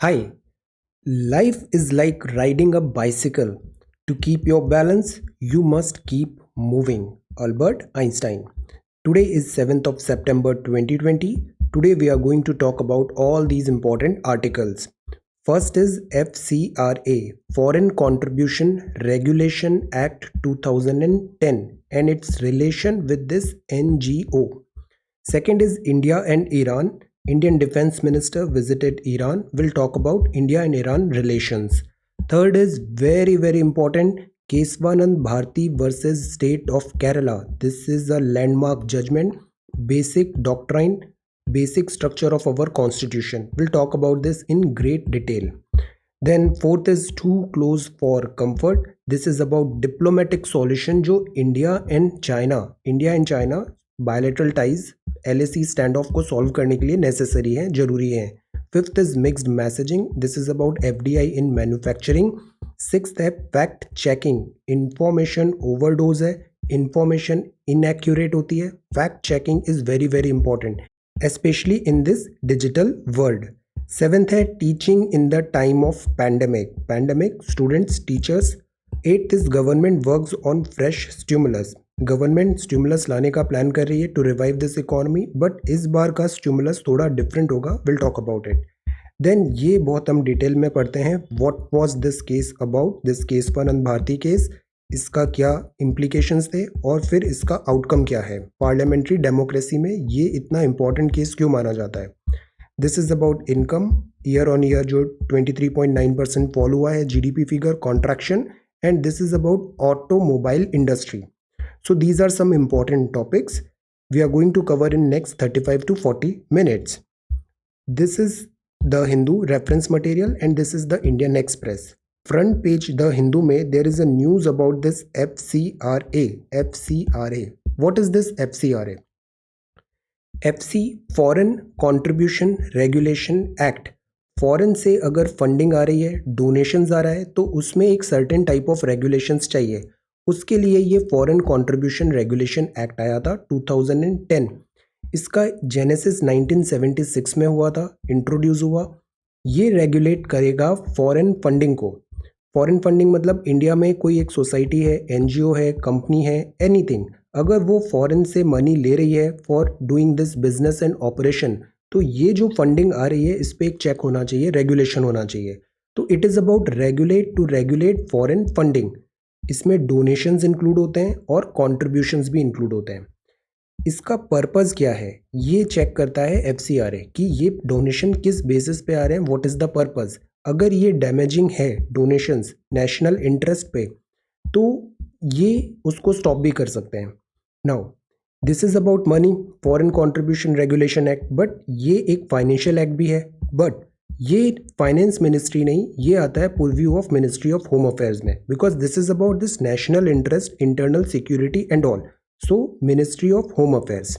Hi, life is like riding a bicycle. To keep your balance, you must keep moving. Albert Einstein. Today is 7th of September 2020. Today we are going to talk about all these important articles. First is FCRA, Foreign Contribution Regulation Act 2010 and its relation with this NGO. Second is India and Iran. Indian Defense Minister visited Iran. We'll talk about India and Iran relations. Third is very important Keswanand Bharti versus State of Kerala. This is a landmark judgment, basic doctrine, basic structure of our constitution. We'll talk about this in great detail. Then fourth is too close for comfort. This is about diplomatic solution जो India and China bilateral ties LAC stand of को solve करने के लिए necessary है, जरूरी है. Fifth is mixed messaging. This is about FDI in manufacturing. Sixth है fact checking. Information overdose है, इंफॉर्मेशन इनएक्यूरेट होती है. Fact checking is very important especially in this digital world. Seventh है teaching in the time of pandemic students teachers. Eighth is government works on fresh stimulus. Government stimulus लाने का plan कर रही है to revive this economy, but इस बार का stimulus थोड़ा डिफरेंट होगा. Will talk about it. Then ये बहुत हम डिटेल में पढ़ते हैं. What was this case about, this Keshavananda Bharati case, इसका क्या इम्प्लीकेशंस थे और फिर इसका आउटकम क्या है. पार्लियामेंट्री डेमोक्रेसी में ये इतना इंपॉर्टेंट केस क्यों माना जाता है. This is about income year on year जो 23.9% फॉल हुआ है, GDP figure contraction, and this is about automobile industry. So these are some important topics we are going to cover in next 35 to 40 minutes. This is the Hindu reference material and this is the Indian Express. Front page The Hindu में there is a news about this FCRA. FCRA. What is this FCRA? FC Foreign Contribution Regulation Act. Foreign से अगर funding आ रही है, donations आ रहा है, तो उसमें एक सर्टेन टाइप ऑफ रेगुलेशंस चाहिए. उसके लिए ये फॉरेन कंट्रीब्यूशन रेगुलेशन एक्ट आया था 2010. इसका जेनेसिस 1976 में हुआ था, इंट्रोड्यूस हुआ. ये रेगुलेट करेगा फॉरेन फंडिंग को. फॉरेन फंडिंग मतलब इंडिया में कोई एक सोसाइटी है, NGO है, कंपनी है, एनीथिंग, अगर वो फॉरेन से मनी ले रही है for doing this business and operation, तो ये जो फंडिंग आ रही है इस पर एक चेक होना चाहिए, रेगुलेशन होना चाहिए. तो it is about regulate foreign funding. इसमें डोनेशंस इंक्लूड होते हैं और कॉन्ट्रीब्यूशंस भी इंक्लूड होते हैं. इसका पर्पस क्या है ये चेक करता है FCRA कि ये डोनेशन किस बेसिस पे आ रहे हैं, व्हाट इज़ द पर्पस. अगर ये डैमेजिंग है डोनेशंस नेशनल इंटरेस्ट पे, तो ये उसको स्टॉप भी कर सकते हैं. Now this is about money, foreign contribution regulation act, but ये एक फाइनेंशियल एक्ट भी है. बट ये फाइनेंस मिनिस्ट्री नहीं, ये आता है purview of ministry of home affairs में, because this is about this national interest, internal security and all. So ministry of home affairs.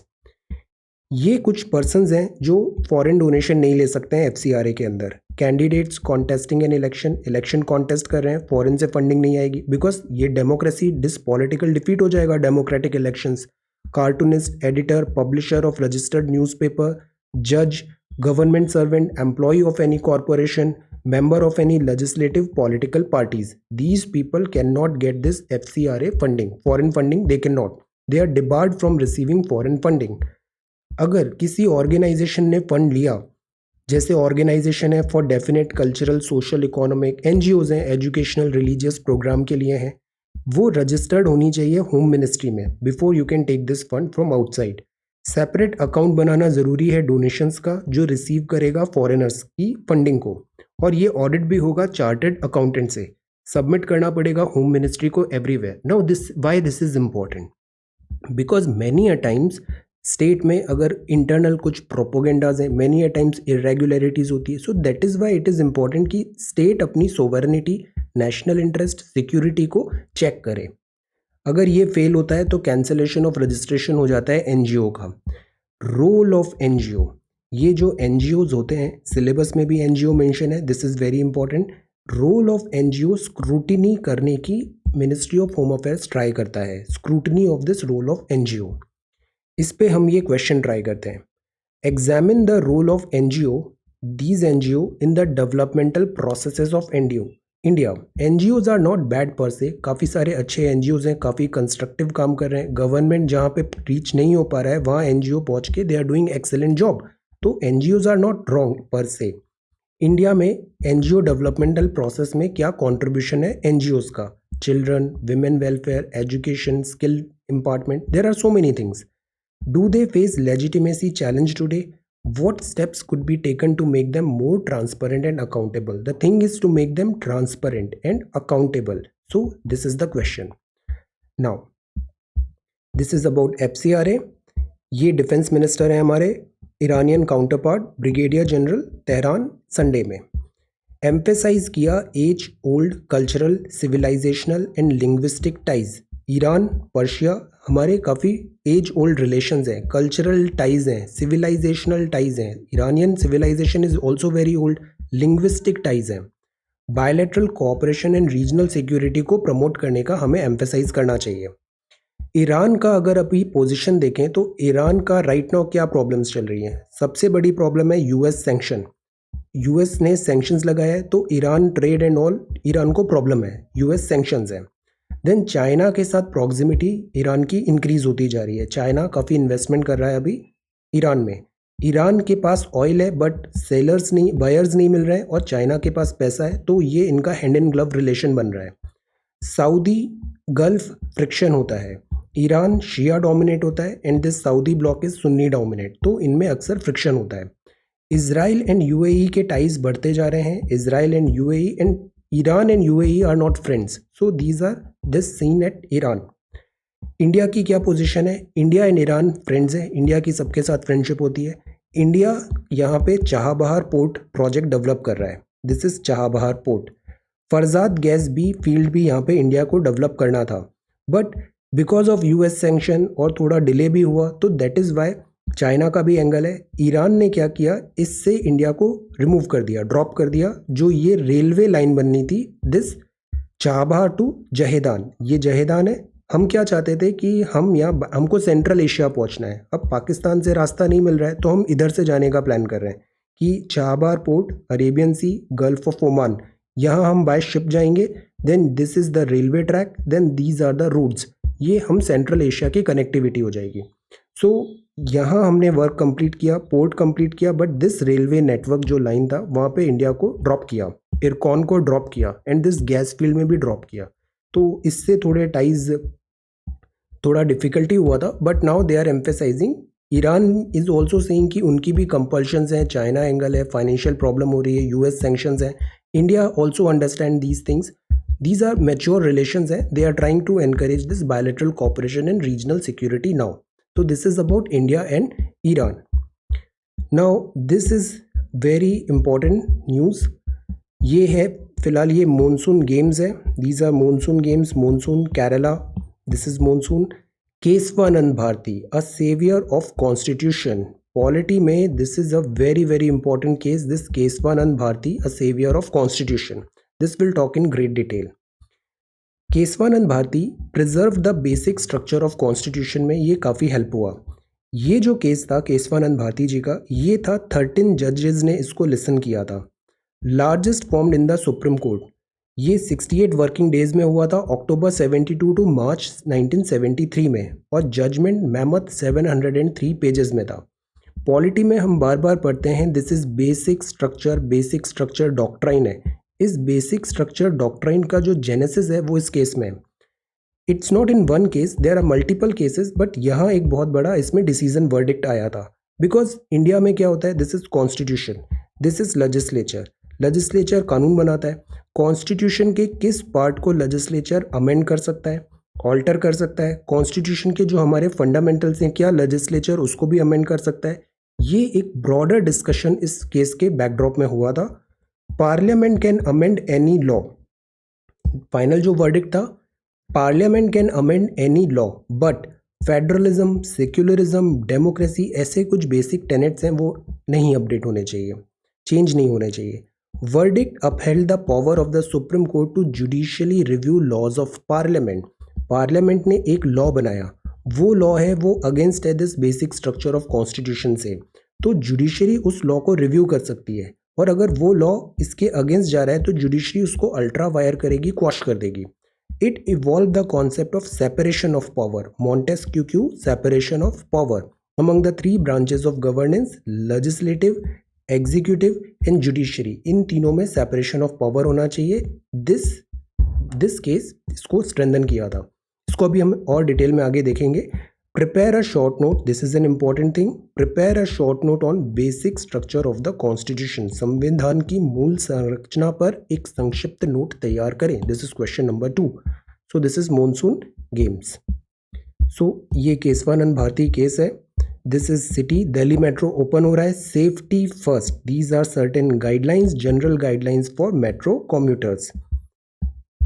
ये कुछ पर्सन्स हैं जो फॉरेन डोनेशन नहीं ले सकते हैं FCRA के अंदर. Candidates contesting an election contest कर रहे हैं, फॉरेन से फंडिंग नहीं आएगी, बिकॉज ये डेमोक्रेसी पॉलिटिकल डिफीट हो जाएगा democratic elections. Cartoonist, editor, publisher of registered newspaper, जज, government servant, employee of any corporation, member of any legislative political parties. These people cannot get this FCRA funding. Foreign funding they cannot. They are debarred from receiving foreign funding. अगर किसी organisation ने fund लिया, जैसे organisation है for definite cultural, social, economic, NGOs हैं, educational, religious programme के लिए हैं, वो रजिस्टर्ड होनी चाहिए होम मिनिस्ट्री में before you can take this fund from outside. Separate account बनाना ज़रूरी है डोनेशंस का, जो रिसीव करेगा फॉरेनर्स की फंडिंग को, और ये ऑडिट भी होगा चार्टर्ड अकाउंटेंट से. सबमिट करना पड़ेगा होम मिनिस्ट्री को everywhere. Now this is important because many a times state में अगर इंटरनल कुछ प्रोपोगेंडाज हैं, मैनी अ टाइम्स इरेगुलरिटीज़ होती है. So that is why it is important कि स्टेट अपनी सोवरेनिटी, नेशनल इंटरेस्ट, सिक्योरिटी को चेक करे. अगर ये फेल होता है तो कैंसलेशन ऑफ रजिस्ट्रेशन हो जाता है NGO का. रोल ऑफ NGO, ये जो NGOs होते हैं, सिलेबस में भी NGO मेंशन है, this is very important. Role of NGO scrutiny करने की ministry of home affairs try करता है, scrutiny of this role of NGO. इस पे हम ये क्वेश्चन ट्राई करते हैं. Examine the role of NGO these NGO in the developmental processes of India. NGOs are not bad per se, काफ़ी सारे अच्छे NGOs हैं, काफ़ी कंस्ट्रक्टिव काम कर रहे हैं. गवर्नमेंट जहाँ पे रीच नहीं हो पा रहा है वहाँ NGO पहुँच के they are doing excellent job. तो NGOs are not wrong per se. India में NGO डेवलपमेंटल प्रोसेस में क्या कंट्रीब्यूशन है NGOs का? Children, women welfare, education, skill impartment, there are so many things. Do they face legitimacy challenge today? What steps could be taken to make them more transparent and accountable? The thing is to make them transparent and accountable. So this is the question. Now, this is about FCRA. ये defence minister हैं हमारे, Iranian counterpart brigadier general Tehran Sunday में. Emphasise किया age old cultural, civilisational and linguistic ties. Iran, Persia हमारे काफ़ी age old relations हैं, cultural ties हैं, civilisational ties हैं. Iranian civilisation is also very old. Linguistic ties हैं. Bilateral cooperation and regional security को promote करने का हमें एम्फेसाइज करना चाहिए. ईरान का अगर अभी पोजीशन देखें तो ईरान का राइट नाउ क्या प्रॉब्लम्स चल रही हैं? सबसे बड़ी प्रॉब्लम है यूएस सैंक्शन. यूएस ने सैंक्शंस लगाया है तो Iran trade and all, Iran को प्रॉब्लम है, यूएस सैंक्शंस हैं. देन चाइना के साथ प्रॉक्सिमिटी ईरान की इंक्रीज होती जा रही है. चाइना काफ़ी इन्वेस्टमेंट कर रहा है अभी ईरान में. ईरान के पास ऑयल है बट सेलर्स नहीं, बायर्स नहीं मिल रहे हैं, और चाइना के पास पैसा है, तो ये इनका हैंड एंड ग्लव रिलेशन बन रहा है. सऊदी गल्फ फ्रिक्शन होता है. ईरान शिया डोमिनेट होता है and this Saudi bloc is Sunni dominate, तो इनमें अक्सर फ्रिक्शन होता है. इजराइल एंड यूएई के टाइज बढ़ते जा रहे हैं. Israel and UAE and Iran and UAE are not friends, so these are this seen at Iran. India की क्या पोजीशन है? इंडिया एंड ईरान फ्रेंड्स है. इंडिया की सबके साथ फ्रेंडशिप होती है. इंडिया यहाँ पे चाहबहार पोर्ट प्रोजेक्ट डेवलप कर रहा है. This is Chabahar port. Farzad gas भी फील्ड भी यहाँ पे इंडिया को डेवलप करना था, but because of US sanction और थोड़ा डिले भी हुआ, तो दैट इज़ वाई चाइना का भी एंगल है. ईरान ने क्या किया, इससे इंडिया को रिमूव कर दिया, ड्रॉप कर दिया. जो ये रेलवे लाइन बननी थी, दिस चाबहार टू जहेदान, ये जहेदान है. हम क्या चाहते थे कि हम यहाँ, हमको सेंट्रल एशिया पहुँचना है. अब पाकिस्तान से रास्ता नहीं मिल रहा है तो हम इधर से जाने का प्लान कर रहे हैं कि Chabahar port, Arabian Sea, Gulf of Oman, यहाँ हम बाय शिप जाएंगे. Then this is the railway track, then these are the roads. ये हम सेंट्रल एशिया की कनेक्टिविटी हो जाएगी. सो यहाँ हमने वर्क कंप्लीट किया, पोर्ट कंप्लीट किया, बट दिस रेलवे नेटवर्क जो लाइन था वहाँ पे इंडिया को ड्रॉप किया, इरकॉन को ड्रॉप किया, एंड दिस गैस फील्ड में भी ड्रॉप किया. तो इससे थोड़े टाइज, थोड़ा डिफिकल्टी हुआ था, but now they are emphasising. Iran is also saying कि उनकी भी कंपल्शंस हैं, चाइना एंगल है, फाइनेंशियल प्रॉब्लम हो रही है, यूएस सैंक्शंस हैं. India also understand these things. These are mature relations. They are trying to encourage this bilateral cooperation and regional security now. So this is about India and Iran. Now this is very important news. ये है फिलहाल, ये monsoon games है. These are monsoon games. Monsoon Kerala. This is monsoon. Keshavananda Bharati, a savior of constitution. Polity में this is a very very important case. This Keshavananda Bharati, a savior of constitution. This will talk in great detail. Keshavananda Bharati preserve the basic structure of constitution में ये काफ़ी help हुआ. ये जो case था केशवानंद भारती जी का, ये था 13 जजेस ने इसको लिसन किया था. Largest formed in the Supreme court. ये 68 वर्किंग डेज में हुआ था, अक्टूबर 72 टू मार्च 1973 में, और जजमेंट मैमथ 703 पेजेस में था. पॉलिटी में हम बार बार पढ़ते हैं this is basic structure doctrine है. इस बेसिक स्ट्रक्चर डॉक्ट्राइन का जो जेनेसिस है वो इस केस में है. It's not in one case, there are multiple cases, but यहाँ एक बहुत बड़ा इसमें डिसीजन वर्डिक्ट आया था. बिकॉज इंडिया में क्या होता है, this is constitution, this is legislature. Legislature कानून बनाता है. कॉन्स्टिट्यूशन के किस पार्ट को लेजिस्लेचर अमेंड कर सकता है, ऑल्टर कर सकता है. कॉन्स्टिट्यूशन के जो हमारे फंडामेंटल्स हैं, क्या लेजिस्लेचर उसको भी अमेंड कर सकता है. ये एक ब्रॉडर डिस्कशन इस केस के बैकड्रॉप में हुआ था. Parliament can amend any law. Final जो वर्डिक्ट था, parliament can amend any law, but federalism, secularism, democracy, ऐसे कुछ बेसिक टेनेट्स हैं वो नहीं अपडेट होने चाहिए, चेंज नहीं होने चाहिए. Verdict upheld the power of the Supreme Court to judicially review laws of parliament. Parliament ने एक लॉ बनाया, वो लॉ है वो अगेंस्ट है this basic structure of constitution से. तो जुडिशरी उस लॉ को रिव्यू कर सकती है, और अगर वो लॉ इसके अगेंस्ट जा रहा है तो जुडिशरी उसको अल्ट्रा वायर करेगी, क्वॉश कर देगी. It evolve the concept of separation of power, Montesquieu separation of power among the three branches of governance, legislative, executive and judiciary. इन तीनों में सेपरेशन ऑफ पावर होना चाहिए. दिस केस इसको स्ट्रेंथन किया था. इसको अभी हम और डिटेल में आगे देखेंगे. Prepare a short note, this is an important thing. Prepare a short note on basic structure of the constitution. संविधान की मूल संरचना पर एक संक्षिप्त नोट तैयार करें. This is question number 2. So this is monsoon games. So ये केशवानंद भारती केस है. This is city Delhi metro open हो रहा है. Safety first, these are certain guidelines, general guidelines for metro commuters.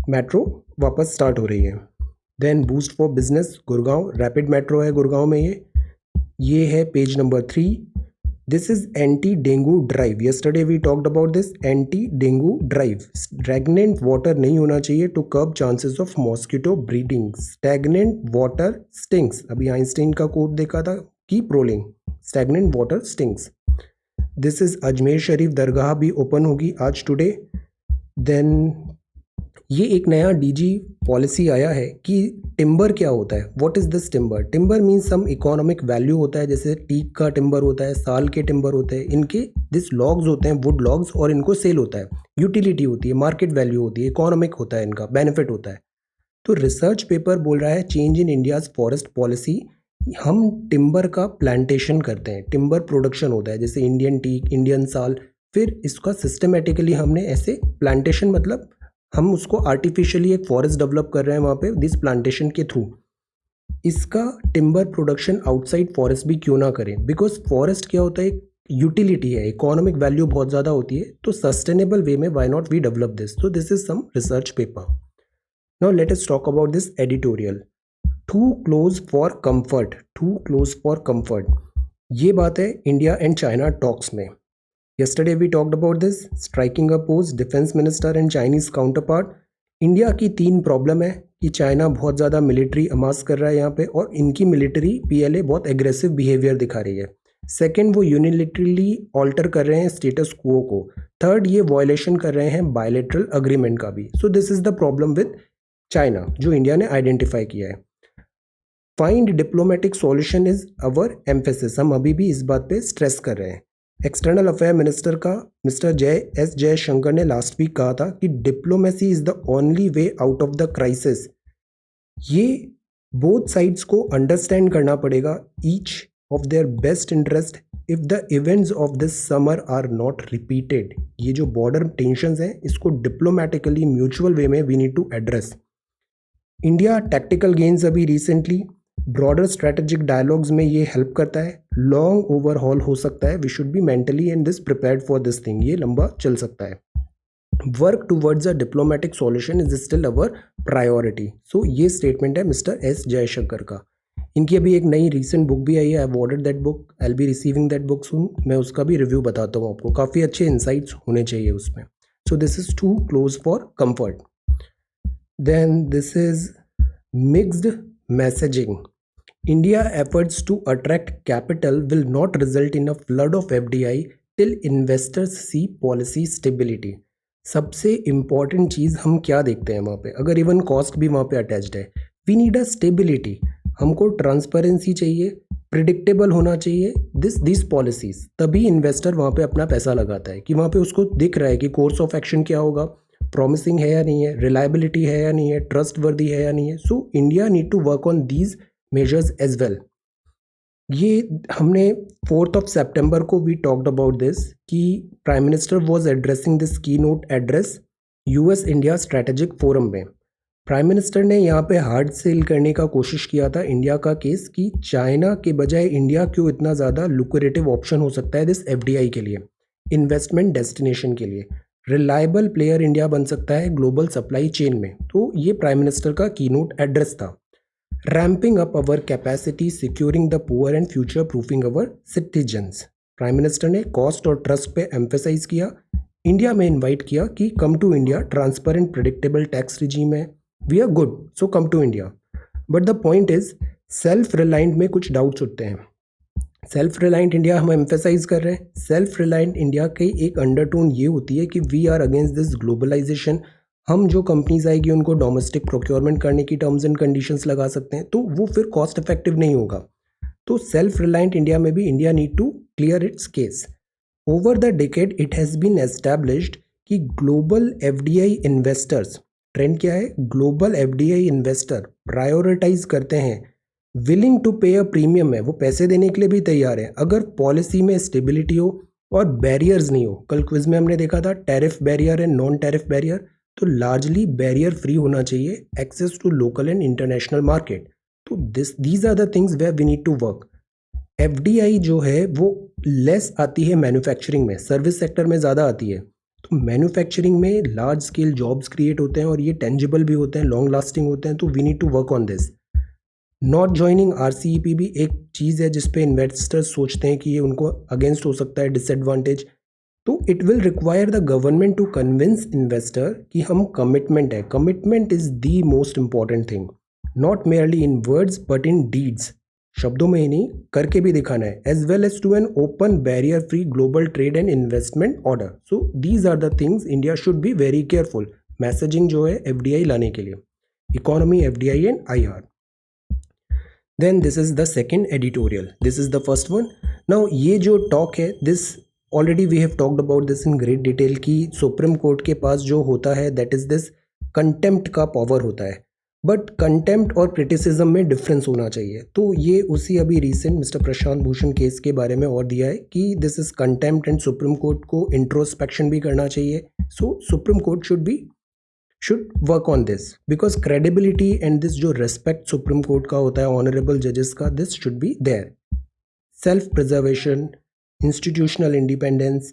Metro वापस स्टार्ट हो रही है. Then boost for business, Gurgaon rapid metro है गुड़गांव में. ये है page number 3. This is anti dengue drive. Yesterday we talked about this anti dengue drive. Stagnant water नहीं होना चाहिए to curb chances of mosquito breeding. Stagnant water stings. अभी Einstein का quote देखा था, keep rolling, stagnant water stings. This is Ajmer Sharif Dargah भी open होगी आज टुडे. देन ये एक नया डीजी पॉलिसी आया है कि टिम्बर क्या होता है. What is this timber? Timber means some economic value होता है, जैसे टीक का टिम्बर होता है, साल के टिम्बर होते हैं. इनके दिस लॉग्स होते हैं, वुड लॉग्स, और इनको सेल होता है. यूटिलिटी होती है, मार्केट वैल्यू होती है, इकोनॉमिक होता है, इनका बेनिफिट होता है. तो रिसर्च पेपर बोल रहा है change in India's forest policy. हम टिम्बर का प्लांटेशन करते हैं, टिम्बर प्रोडक्शन होता है, जैसे इंडियन टीक, इंडियन साल. फिर इसका सिस्टमेटिकली हमने ऐसे प्लांटेशन, मतलब हम उसको आर्टिफिशियली एक फॉरेस्ट डेवलप कर रहे हैं वहाँ पे दिस प्लांटेशन के थ्रू. इसका टिम्बर प्रोडक्शन आउटसाइड फॉरेस्ट भी क्यों ना करें, बिकॉज फॉरेस्ट क्या होता है, एक यूटिलिटी है, इकोनॉमिक वैल्यू बहुत ज़्यादा होती है. तो सस्टेनेबल वे में why not we develop this. तो this is some research paper. Now let us talk about this editorial. Too close for comfort, too close for comfort. ये बात है इंडिया एंड चाइना टॉक्स में. Yesterday we talked about this, striking a pose, defence minister and Chinese counterpart. India की 3 problem है कि China बहुत ज़्यादा military अमास कर रहा है यहाँ पे, और इनकी मिलिट्री पीएलए बहुत एग्रेसिव बिहेवियर दिखा रही है. सेकेंड, वो यूनिलिटरली ऑल्टर कर रहे हैं स्टेटस क्वो को. थर्ड, ये वायलेशन कर रहे हैं बायलेटरल अग्रीमेंट का भी. सो this is the problem with China जो इंडिया ने आइडेंटिफाई किया है. Find diplomatic solution is our emphasis. हम अभी भी इस बात पे स्ट्रेस कर रहे हैं. एक्सटर्नल अफेयर मिनिस्टर का मिस्टर जयशंकर ने लास्ट वीक कहा था कि diplomacy is the only way out of the crisis. ये बोथ साइड्स को अंडरस्टैंड करना पड़ेगा, each of their best interest, if the events of this summer are not repeated. ये जो बॉर्डर टेंशंस हैं इसको डिप्लोमेटिकली म्यूचुअल वे में we need to address. India tactical gains अभी रिसेंटली, ब्रॉडर स्ट्रेटेजिक डायलॉग्स में ये हेल्प करता है. लॉन्ग ओवरहॉल हो सकता है, we should be mentally and this prepared for this thing. ये लंबा चल सकता है. Work towards a diplomatic solution is still our priority. So ये स्टेटमेंट है मिस्टर एस जयशंकर का. इनकी अभी एक नई रिसेंट बुक भी आई है, I have ordered that book, I will be receiving that book soon. मैं उसका भी रिव्यू बताता हूँ आपको. काफ़ी अच्छे इंसाइट्स होने चाहिए उसमें. So this is too close for comfort. Then this is mixed messaging. India efforts to attract capital will not result in a flood of FDI till investors see policy stability. सबसे important चीज़ हम क्या देखते हैं वहाँ पे, अगर even cost भी वहाँ पे अटैच्ड है, वी नीड अ स्टेबिलिटी. हमको ट्रांसपेरेंसी चाहिए, प्रिडिक्टेबल होना चाहिए दिस पॉलिसीज. तभी इन्वेस्टर वहाँ पे अपना पैसा लगाता है कि वहाँ पे उसको दिख रहा है कि कोर्स ऑफ एक्शन क्या होगा, प्रॉमिसिंग है या नहीं है, रिलायबिलिटी है या नहीं है, ट्रस्ट वर्दी है या नहीं है. So India need to work on these measures as well. ये हमने 4th September को वी टॉक्ड अबाउट दिस कि prime minister was addressing this keynote address US India strategic forum में. प्राइम मिनिस्टर ने यहाँ पे हार्ड सेल करने का कोशिश किया था इंडिया का केस कि चाइना के बजाय इंडिया क्यों इतना ज़्यादा लुक्रेटिव ऑप्शन हो सकता है दिस एफडीआई के लिए, इन्वेस्टमेंट डेस्टिनेशन के लिए. रिलायबल प्लेयर इंडिया बन सकता है ग्लोबल सप्लाई चेन में. तो ये प्राइम मिनिस्टर का की नोट एड्रेस था. Ramping up our capacity, securing the poor and future proofing our citizens. Prime minister ने कॉस्ट और ट्रस्ट पे एम्फेसाइज किया. इंडिया में इनवाइट किया कि come to India, transparent predictable tax regime है, we are good, so come to India. But the point is self reliant में कुछ डाउट्स उठते हैं. सेल्फ रिलायंट इंडिया हम एम्फेसाइज कर रहे हैं। सेल्फ रिलायंट इंडिया की एक अंडरटोन ये होती है कि we are against this globalization. हम जो कंपनीज आएगी उनको डोमेस्टिक प्रोक्योरमेंट करने की टर्म्स एंड कंडीशंस लगा सकते हैं, तो वो फिर कॉस्ट इफेक्टिव नहीं होगा। तो सेल्फ रिलायंट इंडिया में भी India need to clear its case. Over the decade it has been established कि ग्लोबल एफडीआई इन्वेस्टर्स, ट्रेंड क्या है, ग्लोबल एफडीआई इन्वेस्टर प्रायोरिटाइज करते हैं, विलिंग टू पे अ प्रीमियम है, वो पैसे देने के लिए भी तैयार है अगर पॉलिसी में स्टेबिलिटी हो और बैरियर्स नहीं हो। कल क्विज में हमने देखा था tariff barrier and non tariff barrier, तो लार्जली बैरियर फ्री होना चाहिए, access to local and international market. तो these are the things where we need to work. FDI जो है वो लेस आती है मैन्युफैक्चरिंग में, सर्विस सेक्टर में ज़्यादा आती है। तो मैन्युफैक्चरिंग में लार्ज स्केल जॉब्स क्रिएट होते हैं और ये टेंजिबल भी होते हैं, लॉन्ग लास्टिंग होते हैं, तो we need to work on this. Not joining RCEP भी एक चीज़ है जिसपे इन्वेस्टर्स सोचते हैं कि ये उनको अगेंस्ट हो सकता है, डिसएडवांटेज। तो it will require the government to convince investor कि हम कमिटमेंट है, commitment is the most important thing, not merely in words but in deeds. शब्दों में ही नहीं, करके भी दिखाना है। As well as to an open barrier free global trade and investment order. So these are the things India should be very careful. Messaging जो है एफडीआई लाने के लिए, economy, FDI and IR. Then this is the second editorial. This is the first one. Now ये जो talk है, this already we have talked about this in great detail कि supreme court के पास जो होता है that is this कंटेम्प्ट का पावर होता है, बट कंटेम्प्ट और क्रिटिसिज्म में डिफरेंस होना चाहिए। तो ये उसी अभी recent mister Prashant Bhushan case के बारे में और दिया है कि this is contempt and supreme court को इंट्रोस्पेक्शन भी करना चाहिए। So supreme court should work on this because credibility and this जो respect सुप्रीम कोर्ट का होता है ऑनरेबल जजेस का, this should be there. Self preservation, institutional independence,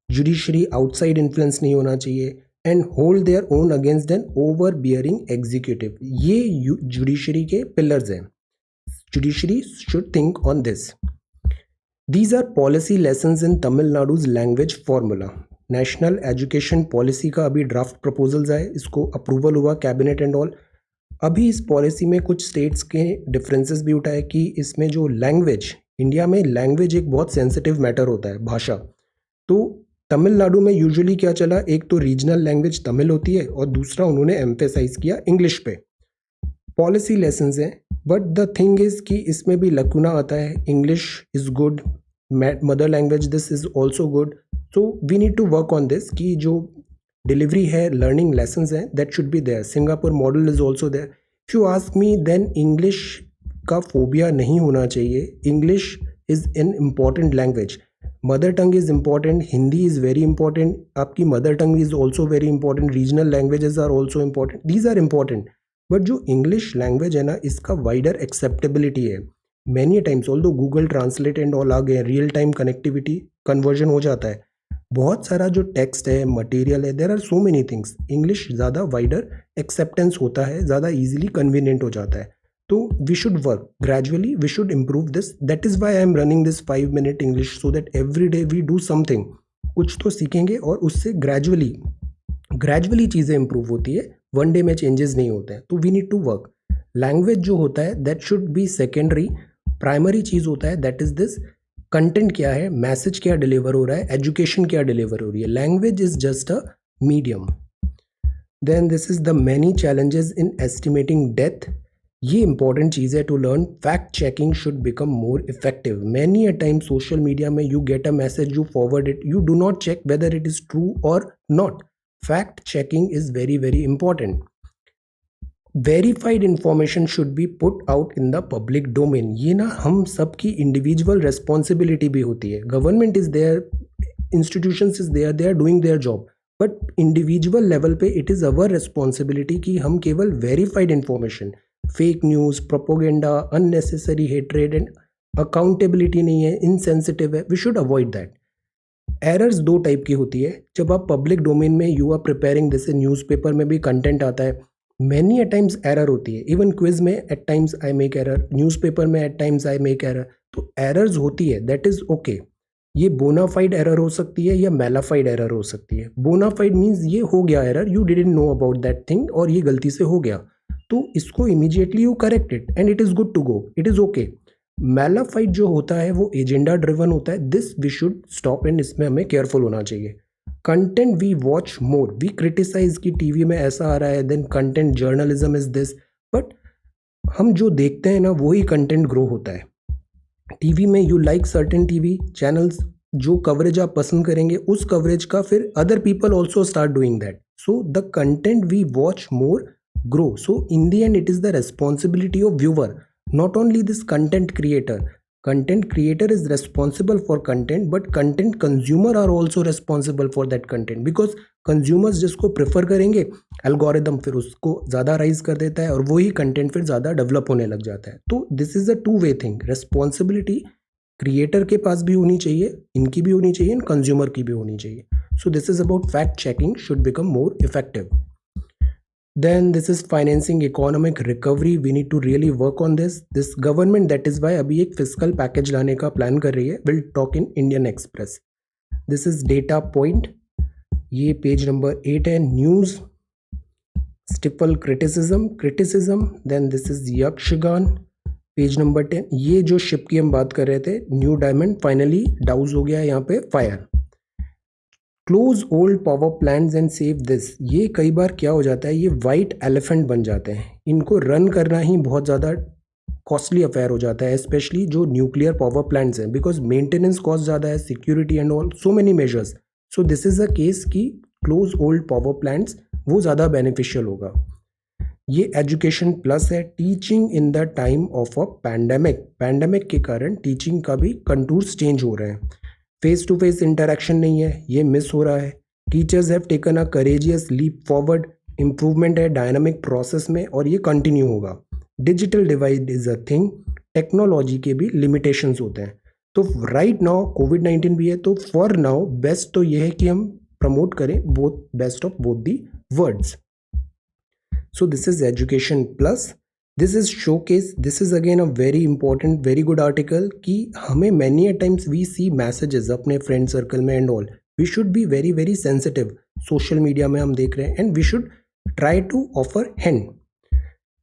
judiciary outside influence नहीं होना चाहिए, and hold their own against an over bearing executive, ये जुडिशरी के पिलर्स हैं। Judiciary should think on this. These are policy lessons in Tamil Nadu's language formula. National education policy का अभी draft proposals आए, इसको अप्रूवल हुआ cabinet and all. अभी इस पॉलिसी में कुछ स्टेट्स के डिफरेंसेस भी उठाए कि इसमें जो लैंग्वेज, इंडिया में लैंग्वेज एक बहुत सेंसिटिव मैटर होता है, भाषा। तो तमिलनाडु में यूजुअली क्या चला, एक तो रीजनल लैंग्वेज तमिल होती है और दूसरा उन्होंने एम्फेसाइज किया इंग्लिश पे। पॉलिसी लेसन्स हैं, बट द थिंग इज़ कि इसमें भी लकुना आता है। English is good, mother language this is also good, so we need to work on this कि जो डिलीवरी है, लर्निंग लेसन्स हैं, that should be there. Singapore model is also there. If you ask me then English का phobia नहीं होना चाहिए। English is an important language, mother tongue is important, Hindi is very important, आपकी mother tongue is also very important, regional languages are also important, these are important. But जो English language है ना, इसका wider acceptability है। Many times although Google translate and all आ गए, real time connectivity, conversion हो जाता है, बहुत सारा जो टेक्स्ट है, मटेरियल है, there are so many things, English ज़्यादा वाइडर एक्सेप्टेंस होता है, ज़्यादा ईजिली कन्वीनियंट हो जाता है। तो we should work gradually, we should improve this. That is why I am running this 5 minute English, so that every day we do something. कुछ तो सीखेंगे और उससे ग्रेजुअली चीज़ें इंप्रूव होती है, वन डे में चेंजेस नहीं होते हैं। तो we need to work. Language जो होता है that should be secondary, primary चीज़ होता है दैट इज़ दिस कंटेंट क्या है, मैसेज क्या डिलीवर हो रहा है, एजुकेशन क्या डिलीवर हो रही है। Language is just a medium. Then this is the many challenges in estimating death, ये इंपॉर्टेंट चीज़ है to learn. Fact checking should become more effective. Many a time social media में you get a message, you forward it, you do not check whether it is true और नॉट। Fact checking is very very important. Verified information should be put out in the public domain, ये ना हम सबकी individual responsibility भी होती है। Government is there, institutions is there, they are doing their job, but individual level पे it is our responsibility कि हम केवल verified information, fake news, propaganda, unnecessary hatred and accountability नहीं है, इनसेंसिटिव है, we should avoid that. Errors दो type की होती है। जब आप पब्लिक डोमेन में यू आर प्रिपेयरिंग, जैसे न्यूज़पेपर में भी कंटेंट आता है, मैनी एट टाइम्स एरर होती है। इवन क्विज में at times I make error, newspaper में at times I make error. तो एरर्स होती है, दैट इज़ ओके। ये बोनाफाइड एरर हो सकती है या मेलाफाइड एरर हो सकती है। बोनाफाइड मीन्स ये हो गया error, you didn't know about that thing और ये गलती से हो गया, तो इसको immediately you correct it and it is good to go, it is okay. Mala fide जो होता है वो एजेंडा ड्रिवन होता है, this we should stop and इसमें हमें केयरफुल होना चाहिए। Content we watch more, we criticise कि टीवी में ऐसा आ रहा है, then content journalism is this, but हम जो देखते हैं ना वही कंटेंट ग्रो होता है। टीवी में you like certain TV channels, जो कवरेज आप पसंद करेंगे उस कवरेज का फिर other people also start doing that, so the content we watch more grow. So in the end it is the responsibility of viewer, not only this content creator. Content creator is responsible for content, but content consumer are also responsible for that content, because consumers जिसको prefer करेंगे algorithm फिर उसको ज़्यादा rise कर देता है और वही कंटेंट फिर ज़्यादा डेवलप होने लग जाता है। तो this is a two way thing, responsibility creator के पास भी होनी चाहिए, इनकी भी होनी चाहिए, कंज्यूमर की भी होनी चाहिए। सो this is about fact checking should become more effective. Then this is financing economic recovery. We need to really work on this. This government, that is why अभी एक fiscal package लाने का plan कर रही है. We'll talk in Indian Express. This is data point. ये page number 8 है. News, stifle criticism. Then this is Yakshagana, page number 10. ये जो शिप की हम बात कर रहे थे, न्यू डायमंड फाइनली डाउज हो गया यहाँ पे, fire. Close old power plants and save this, ये कई बार क्या हो जाता है, ये वाइट एलिफेंट बन जाते हैं, इनको रन करना ही बहुत ज़्यादा कॉस्टली अफेयर हो जाता है, स्पेशली जो न्यूक्लियर पावर प्लांट्स हैं, बिकॉज मेंटेनेंस कॉस्ट ज़्यादा है, security and all, so many measures. So this is a case कि क्लोज ओल्ड पावर प्लांट्स वो ज़्यादा बेनिफिशियल होगा। ये एजुकेशन प्लस है, teaching in the time of a pandemic के कारण टीचिंग का भी कंटूर्स चेंज हो रहे हैं, फेस टू फेस इंटरेक्शन नहीं है, ये मिस हो रहा है। Teachers have taken a courageous leap forward, improvement है डायनामिक प्रोसेस में और ये कंटिन्यू होगा। Digital divide is a thing, technology के भी लिमिटेशंस होते हैं। तो राइट नाउ कोविड-19 भी है, तो फॉर नाउ बेस्ट तो ये है कि हम प्रमोट करें both, best of both the words. So this is education plus, this is showcase, this is again a very important very good article कि हमें many a times we see messages अपने friend circle में and all, we should be very very sensitive. Social media में हम देख रहे हैं and we should try to offer hand,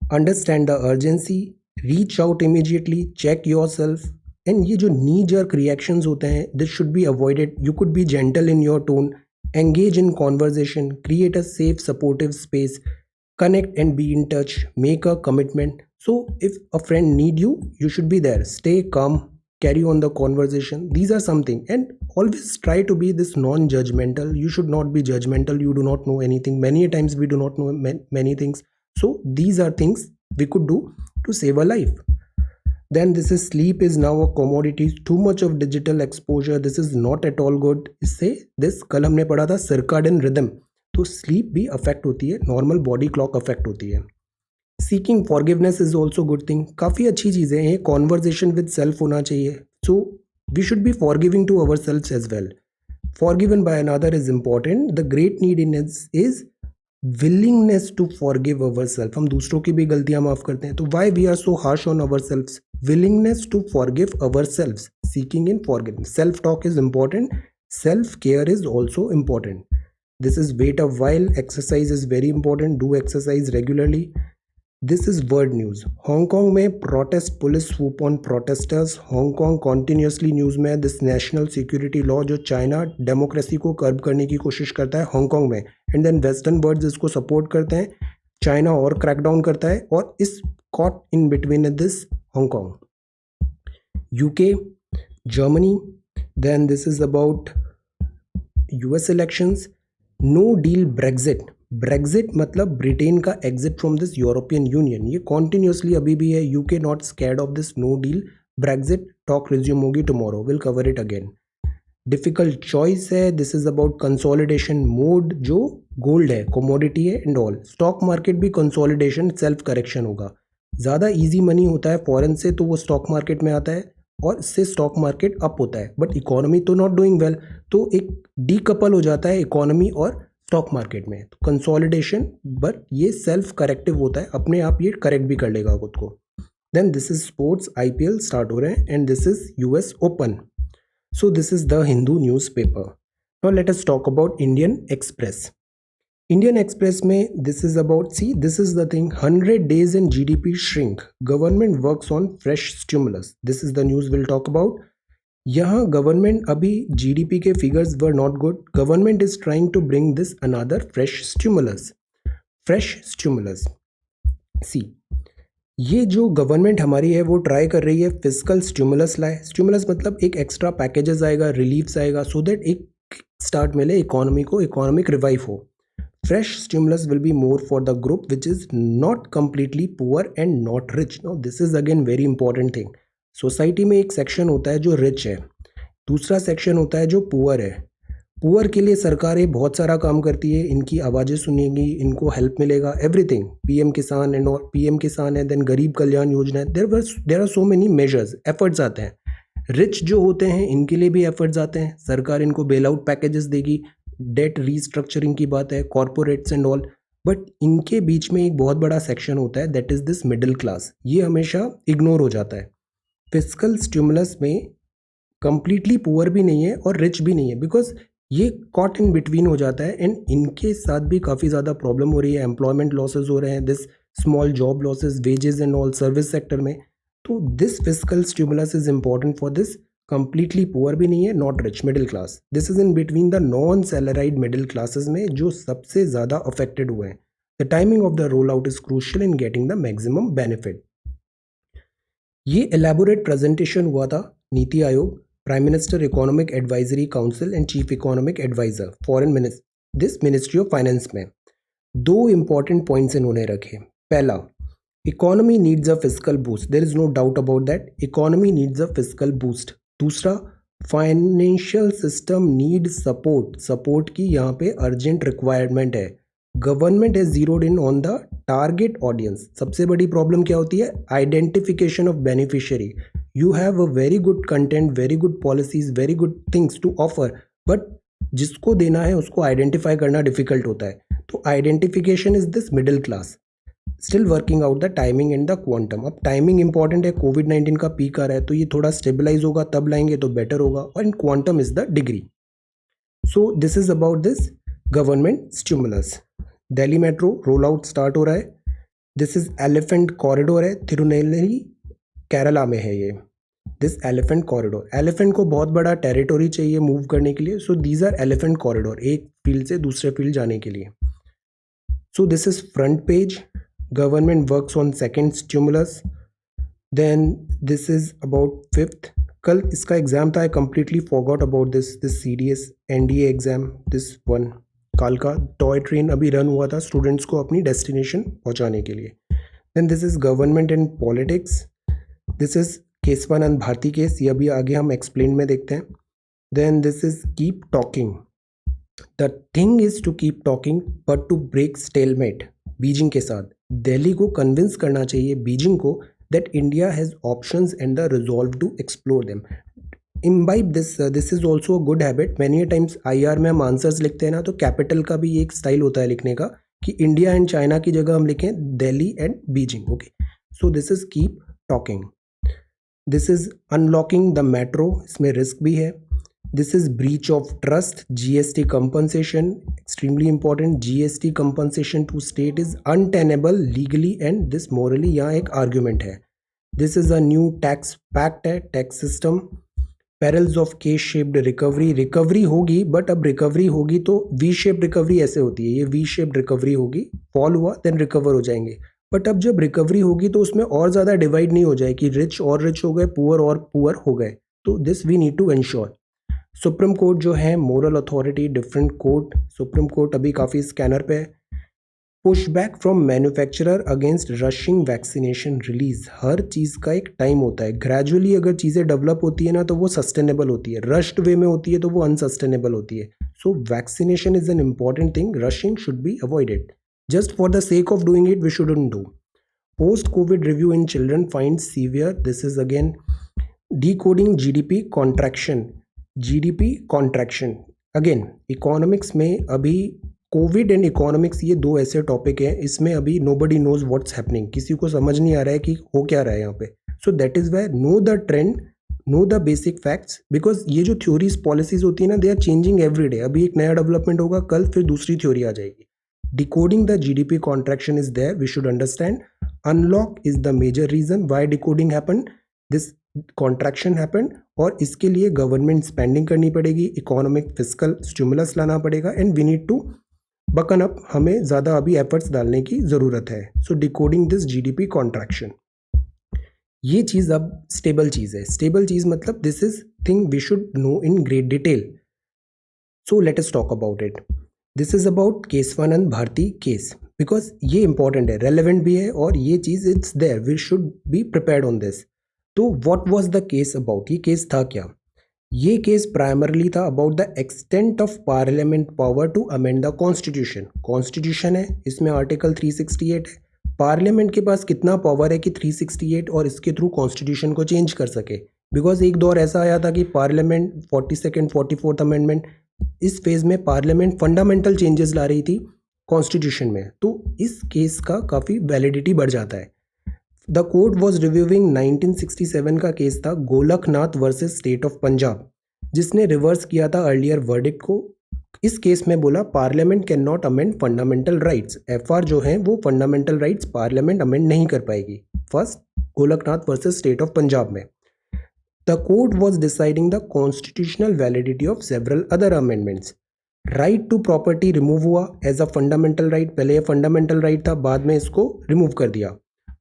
understand the urgency, reach out immediately, check your self. And ये जो नी jerk reactions होते हैं, this should be avoided. You could be gentle in your tone, engage in conversation, create a safe supportive space, connect and be in touch, make a commitment. So if a friend need you, you should be there, stay calm, carry on the conversation. These are something, and always try to be this non-judgmental. You should not be judgmental, you do not know anything. Many times we do not know many things, so these are things we could do to save a life. Then this is sleep is now a commodity, too much of digital exposure, this is not at all good. इससे this कल हमने पढ़ा था circadian rhythm, तो sleep भी affect होती है, normal body clock affect होती है। Seeking forgiveness is also good thing, काफ़ी अच्छी चीज़ें हैं, conversation with self होना चाहिए, so we should be forgiving to ourselves as well. Forgiven by another is important, the great need in us is willingness to forgive ourselves, हम दूसरों की भी गलतियां माफ करते हैं, तो why we are so harsh on ourselves? Willingness to forgive ourselves, seeking in forgiveness. Self talk is important, self care is also important. This is wait a while, exercise is very important, do exercise regularly. This is world news. Hong Kong में protest, police swoop on protesters. Hong Kong continuously news में, this national security law जो China democracy को curb करने की कोशिश करता है हांगकांग में, एंड देन वेस्टर्न वर्ल्ड इसको सपोर्ट करते हैं, चाइना और क्रैकडाउन करता है और इस caught in between this Hong Kong. UK, Germany, then this is about US elections, no deal Brexit. Brexit मतलब ब्रिटेन का exit from this European union, ये कॉन्टिन्यूसली अभी भी है। UK not scared of this no deal Brexit, talk resume होगी tomorrow, will cover it again. Difficult choice है, this is about consolidation mode, जो gold है, कमोडिटी है एंड ऑल। स्टॉक मार्केट भी कंसोलिडेशन सेल्फ करेक्शन होगा, ज़्यादा easy money होता है फॉरेन से तो वो स्टॉक मार्केट में आता है और इससे स्टॉक मार्केट अप होता है, बट इकोनॉमी तो नॉट डूइंग वेल, तो एक डीकपल हो जाता है इकोनॉमी और स्टॉक मार्केट में, तो कंसोलिडेशन, बट ये सेल्फ करेक्टिव होता है, अपने आप ये करेक्ट भी कर लेगा खुद को। Then this is sports, IPL start हो रहे हैं and this is US open. So this is the Hindu newspaper. Now let us talk about Indian Express. Indian Express में this is about see this is the thing 100 days in GDP shrink government works on fresh stimulus this is the news will talk about यहाँ government अभी GDP के figures were not good government is trying to bring this another fresh stimulus see ये जो government हमारी है वो try कर रही है फिजिकल स्टिमुलस लाए स्टिमुलस मतलब एक एक्स्ट्रा पैकेजेस आएगा रिलीफ्स आएगा सो दैट एक स्टार्ट मिले इकोनॉमी को इकोनॉमिक रिवाइव हो fresh stimulus will be more for the group which is not completely poor and not rich now this is again very important thing society में एक section होता है जो rich है दूसरा सेक्शन होता है जो पुअर है पुअर के लिए सरकारें बहुत सारा काम करती है इनकी आवाज़ें सुनेगी इनको हेल्प मिलेगा एवरीथिंग पीएम किसान एंड और पीएम किसान है देन गरीब कल्याण योजना है there are so many measures efforts आते हैं रिच जो होते हैं इनके लिए भी एफर्ट्स आते हैं सरकार इनको बेल आउट पैकेजेस देगी डेट रीस्ट्रक्चरिंग की बात है कॉरपोरेट्स एंड ऑल बट इनके बीच में एक बहुत बड़ा सेक्शन होता है that is this middle class ये हमेशा इग्नोर हो जाता है फिजिकल स्टिमुलस में कंप्लीटली पुअर भी नहीं है और रिच भी नहीं है बिकॉज ये कॉट इन बिटवीन हो जाता है एंड इनके साथ भी काफ़ी ज़्यादा प्रॉब्लम हो रही है एम्प्लॉयमेंट लॉसेज हो रहे हैं this small job losses wages and all service sector में तो this physical stimulus is important for this completely poor भी नहीं है not rich middle class this is in between the non salaried middle classes में जो सबसे ज़्यादा affected हुए हैं the timing of the roll out is crucial in getting the maximum benefit ये एलैबोरेट प्रेजेंटेशन हुआ था NITI Aayog prime minister economic advisory council and chief economic adviser foreign ministry of finance में दो इंपॉर्टेंट पॉइंट्स इन्होंने रखे पहला economy needs a physical boost there is no doubt about that economy needs a physical boost दूसरा financial system need support की यहाँ पे urgent requirement है government is zeroed in on the target audience सबसे बड़ी प्रॉब्लम क्या होती है identification of beneficiary you have a very good content very good policies very good things to offer but जिसको देना है उसको आइडेंटिफाई करना डिफिकल्ट होता है तो identification is this middle class still working out the timing and the quantum अब timing important है कोविड-19 का पीक आ रहा है तो ये थोड़ा स्टेबलाइज होगा तब लाएंगे तो बेटर होगा और इन quantum is the degree so this is about this government stimulus Delhi metro roll out start हो रहा है दिस इज एलिफेंट कॉरिडोर है तिरुनेलवेली केरला में है ये दिस एलिफेंट कॉरिडोर एलिफेंट को बहुत बड़ा टेरिटोरी चाहिए मूव करने के लिए so these are elephant corridor एक फील्ड से दूसरे फील्ड जाने के लिए so this is front page government works on second stimulus then this is about fifth कल इसका एग्जाम था I completely forgot about this CDS NDA exam this one काल का टॉय ट्रेन अभी रन हुआ था स्टूडेंट्स को अपनी डेस्टिनेशन पहुंचाने के लिए then this is government and politics this is Keshavananda Bharati case ये अभी आगे हम एक्सप्लेन में देखते हैं then this is keep talking the thing is to keep talking but to break stalemate Beijing के साथ दिल्ली को कन्विंस करना चाहिए बीजिंग को that India has options and the resolve to explore them imbibe this is also a good habit many times IR में हम answers लिखते हैं ना तो कैपिटल का भी एक स्टाइल होता है लिखने का कि इंडिया एंड चाइना की जगह हम लिखें Delhi and Beijing okay so this is keep talking this is unlocking the metro इसमें रिस्क भी है this is breach of trust GST compensation extremely important GST compensation to state is untenable legally and this morally यहाँ एक argument है this is a new tax pact है tax system perils of K shaped recovery होगी but अब recovery होगी तो V shaped recovery ऐसे होती है ये वी शेप्ड रिकवरी होगी फॉल हुआ देन रिकवर हो जाएंगे बट अब जब रिकवरी होगी तो उसमें और ज़्यादा डिवाइड नहीं हो जाए कि रिच और रिच हो गए पुअर और पुअर हो गए तो this we need to ensure supreme court जो है moral authority different court supreme court अभी काफ़ी स्कैनर पे है push back from manufacturer against rushing vaccination release हर चीज़ का एक टाइम होता है ग्रेजुअली अगर चीज़ें डेवलप होती है ना तो वो सस्टेनेबल होती है रश्ड वे में होती है तो वो अनसस्टेनेबल होती है so vaccination is an important thing rushing should be avoided just for the sake of doing it we shouldn't do post covid review in children finds severe this is again decoding GDP contraction again economics में अभी Covid and economics ये दो ऐसे topic हैं इसमें अभी nobody knows what's happening किसी को समझ नहीं आ रहा है कि हो क्या रहा है यहाँ पे so that is why know the trend know the basic facts because ये जो थ्योरीज पॉलिसीज होती है ना they are changing every day अभी एक नया डेवलपमेंट होगा कल फिर दूसरी थ्योरी आ जाएगी decoding the GDP contraction is there. We should understand unlock is the major reason why decoding happened, this contraction happened, और इसके लिए गवर्नमेंट स्पेंडिंग करनी पड़ेगी, इकोनॉमिक फिस्कल स्टिमुलस लाना पड़ेगा, and we need to buckle up, हमें ज़्यादा अभी एफर्ट्स डालने की ज़रूरत है. सो डिकोडिंग दिस GDP कॉन्ट्रैक्शन, ये चीज़ अब स्टेबल चीज़ है. स्टेबल चीज़ मतलब this is thing we should know in great detail. So let us talk about it. This is about Kesavananda Bharati case, because ये इंपॉर्टेंट है, रेलेवेंट भी है, और ये चीज़ it's there, we should be prepared on this. तो what was the case about, ये case था क्या? ये केस प्राइमरली था about the extent of parliament power to amend the constitution. Constitution है, इसमें आर्टिकल 368 है. पार्लियामेंट के पास कितना पावर है कि 368 और इसके थ्रू कॉन्स्टिट्यूशन को चेंज कर सके? बिकॉज एक दौर ऐसा आया था कि पार्लियामेंट 42nd 44th अमेंडमेंट, इस फेज में पार्लियामेंट फंडामेंटल चेंजेस ला रही थी कॉन्स्टिट्यूशन में, तो इस केस का काफ़ी वैलिडिटी बढ़ जाता है. द कोर्ट वॉज रिव्यूइंग 1967 का केस था, Golaknath versus state of Punjab, जिसने रिवर्स किया था अर्लियर वर्डिक्ट को. इस केस में बोला parliament can not amend fundamental rights. FR जो हैं वो फंडामेंटल राइट्स पार्लियामेंट अमेंड नहीं कर पाएगी. First Golaknath versus state of Punjab में the court was deciding the constitutional validity of several other amendments. Right to property remove हुआ एज अ फंडामेंटल राइट. पहले ये फंडामेंटल राइट था, बाद में इसको रिमूव कर दिया.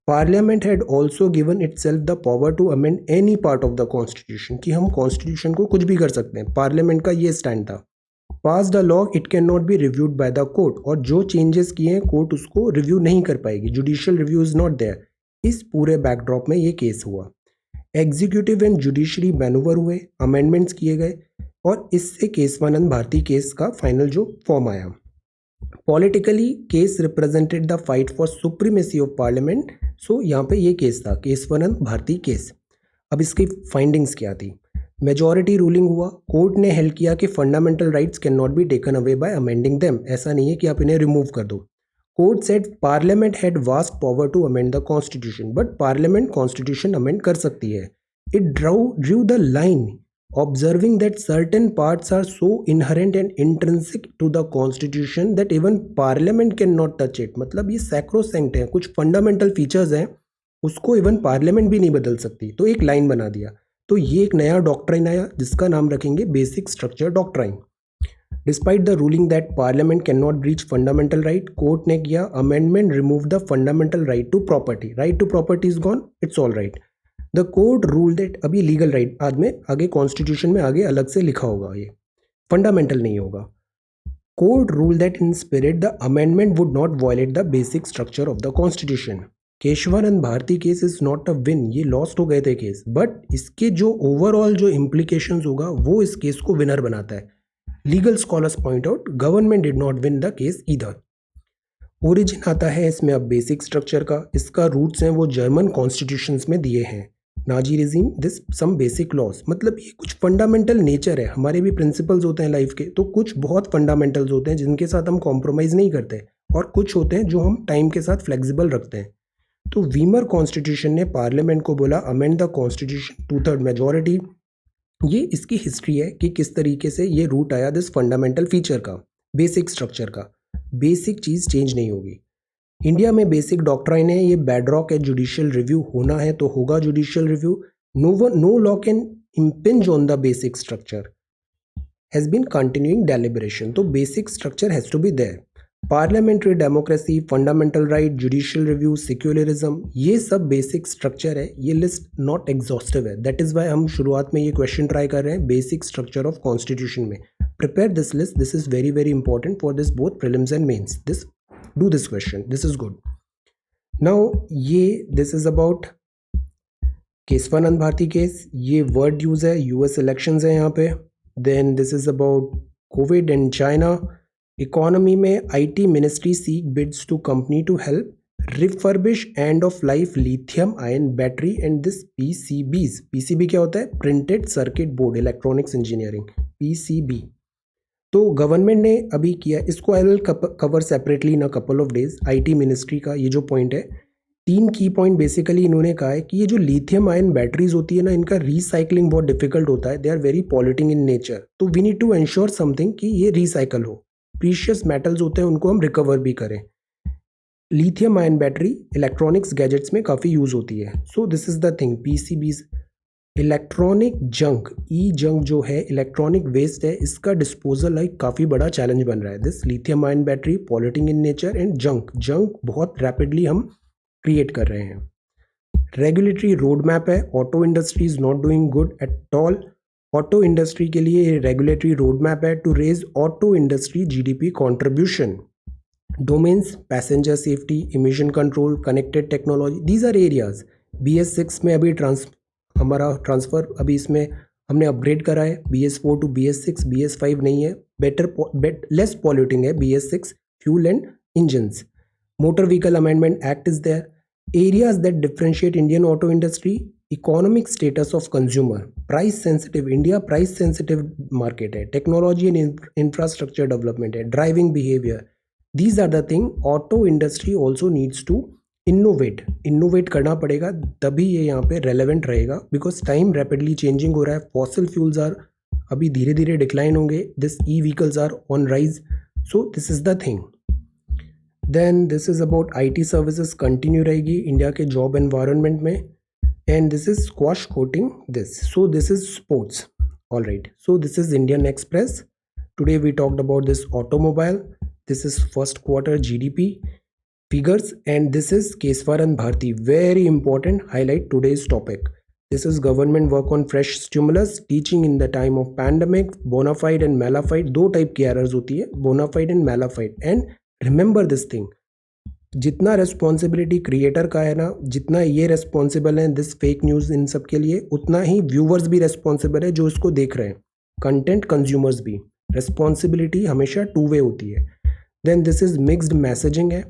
Parliament had also given itself the power to amend any part of the constitution, कि हम कॉन्स्टिट्यूशन को कुछ भी कर सकते हैं. पार्लियामेंट का ये स्टैंड था. Pass the law it can not be reviewed by the court, और जो चेंजेस किए हैं कोर्ट उसको रिव्यू नहीं कर पाएगी. Judicial review is not there. इस पूरे बैकड्रॉप में ये केस हुआ. एग्जीक्यूटिव एंड जुडिशरी मैनूवर हुए, अमेंडमेंट्स किए गए, और इससे केशवानंद भारती केस का फाइनल जो फॉर्म आया. Politically case represented the fight for supremacy of parliament. So यहाँ पे ये केस था केशवानंद भारती केस. अब इसकी फाइंडिंग्स क्या थी? मेजॉरिटी रूलिंग हुआ. कोर्ट ने हेल्ड किया कि fundamental rights can not be taken away by amending them. ऐसा नहीं है कि आप इन्हें रिमूव कर दो. Court said parliament had vast power to amend the constitution, but parliament constitution amend कर सकती है. It drew the line observing that certain parts are so inherent and intrinsic to the constitution that even parliament cannot touch it. मतलब ये sacrosanct है, कुछ fundamental features हैं, उसको even parliament भी नहीं बदल सकती. तो एक लाइन बना दिया. तो ये एक नया डॉक्ट्राइन आया जिसका नाम रखेंगे basic structure doctrine. Despite the ruling that parliament can not breach fundamental right, court ने किया amendment, remove the fundamental right to property. Right to property is gone, it's all right. The court rule that, अभी legal right बाद में आगे constitution में आगे अलग से लिखा होगा, ये फंडामेंटल नहीं होगा. Court rule that in spirit the amendment would not violate the basic structure of the constitution. Keshavananda Bharati case is not a win, ये लॉस्ट हो गए थे केस, बट इसके जो ओवरऑल जो इम्प्लीकेशंस होगा वो इस केस को विनर बनाता है. Legal scholars point out government did not win the case either. Origin आता है इसमें अब बेसिक स्ट्रक्चर का. इसका रूट्स हैं वो जर्मन कॉन्स्टिट्यूशंस में दिए हैं. Nazi regime this some basic laws, मतलब ये कुछ फंडामेंटल नेचर है. हमारे भी प्रिंसिपल्स होते हैं लाइफ के, तो कुछ बहुत फंडामेंटल्स होते हैं जिनके साथ हम कॉम्प्रोमाइज़ नहीं करते, और कुछ होते हैं जो हम टाइम के साथ फ्लेक्सिबल रखते हैं. तो वीमर कॉन्स्टिट्यूशन ने पार्लियामेंट को बोला अमेंड द कॉन्स्टिट्यूशन 2/3 मेजॉरिटी. ये इसकी हिस्ट्री है कि किस तरीके से ये रूट आया दिस फंडामेंटल फीचर का, बेसिक स्ट्रक्चर का. बेसिक चीज़ चेंज नहीं होगी. इंडिया में बेसिक डॉक्ट्राइन है, ये बेडरॉक है. जुडिशियल रिव्यू होना है तो होगा judicial review. No law can impinge on the basic structure. Has been continuing deliberation, तो basic structure has to be there. Parliamentary democracy, fundamental right, judicial review, secularism, ये सब बेसिक स्ट्रक्चर है. ये list not exhaustive है, that is why हम शुरुआत में ये क्वेश्चन ट्राई कर रहे हैं बेसिक स्ट्रक्चर ऑफ कॉन्स्टिट्यूशन में. Prepare this list, this is very very important for this both prelims and mains. Do this question, this is good. Now this is about Kesavananda Bharati case. ये word use है, US elections है यहाँ पे. Then this is about Covid and China. Economy में IT ministry seek bids to company to help refurbish end of life lithium ion battery and this PCBs. PCB क्या होता है? Printed circuit board, electronics engineering, PCB. तो government ने अभी किया, इसको I will cover separately in a couple of days. IT ministry का ये जो पॉइंट है, 3 की पॉइंट बेसिकली इन्होंने कहा है कि ये जो लिथियम आयन बैटरीज होती है ना, इनका रिसाइकलिंग बहुत डिफिकल्ट होता है. They are very polluting in nature. तो we need to ensure something कि ये रिसाइकल हो. प्रीशियस मेटल्स होते हैं उनको हम रिकवर भी करें। Lithium ion battery electronics gadgets में काफ़ी यूज़ होती है। So this is the thing, PCBs electronic junk, E junk जो है इलेक्ट्रॉनिक वेस्ट है, इसका डिस्पोजल लाइक काफ़ी बड़ा चैलेंज बन रहा है। This lithium ion battery polluting in nature and junk बहुत रैपिडली हम क्रिएट कर रहे हैं। रेगुलेटरी रोड मैप है, auto industry is not doing good at all. Auto industry के लिए रेगुलेटरी रोड मैप है to raise auto industry GDP contribution. Domains passenger safety, emission control, connected technology, these are areas. BS6 में अभी हमारा transfer अभी इसमें हमने upgrade करा है, BS4 टू BS6, BS5 नहीं है, लेस पॉल्यूटिंग है BS6 fuel and engines. Motor vehicle amendment act is there. Areas that differentiate Indian auto industry, economic status of consumer, price sensitive, India price sensitive market है, technology and infrastructure development है, driving behaviour, these are the thing auto industry also needs to innovate करना पड़ेगा, तभी ये यहाँ पे relevant रहेगा। Because time rapidly changing हो रहा है, फॉसिल फ्यूल्स आर अभी धीरे धीरे डिक्लाइन होंगे, this e vehicles are on rise, so this is the thing. Then this is about IT services continue रहेगी इंडिया के जॉब एनवायरनमेंट में, and this is squash coating this, so this is sports. All right, so this is Indian Express. Today we talked about this automobile, this is first quarter GDP figures, and this is Keswaran Bharti, very important, highlight today's topic. This is government work on fresh stimulus, teaching in the time of pandemic, bona fide and mala fide, दो type की errors होती है, bona fide and mala fide, and remember this thing, जितना responsibility creator का है ना, जितना ये रेस्पॉन्सिबल है दिस फेक न्यूज़ इन सब के लिए, उतना ही व्यूवर्स भी रेस्पॉन्सिबल है जो इसको देख रहे हैं, कंटेंट कंज्यूमर्स भी। रेस्पॉन्सिबिलिटी हमेशा टू वे होती है। Then this is mixed messaging है,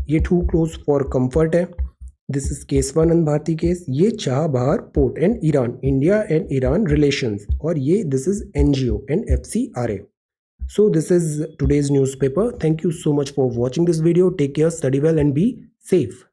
ये टू क्लोज फॉर कंफर्ट है। This is Kesavananda Bharati case, ये Chabahar port and Iran, India and Iran relations, और ये this is NGO and FCRA. So this is today's newspaper. Thank you so much for watching this video. Take care, study well and be safe.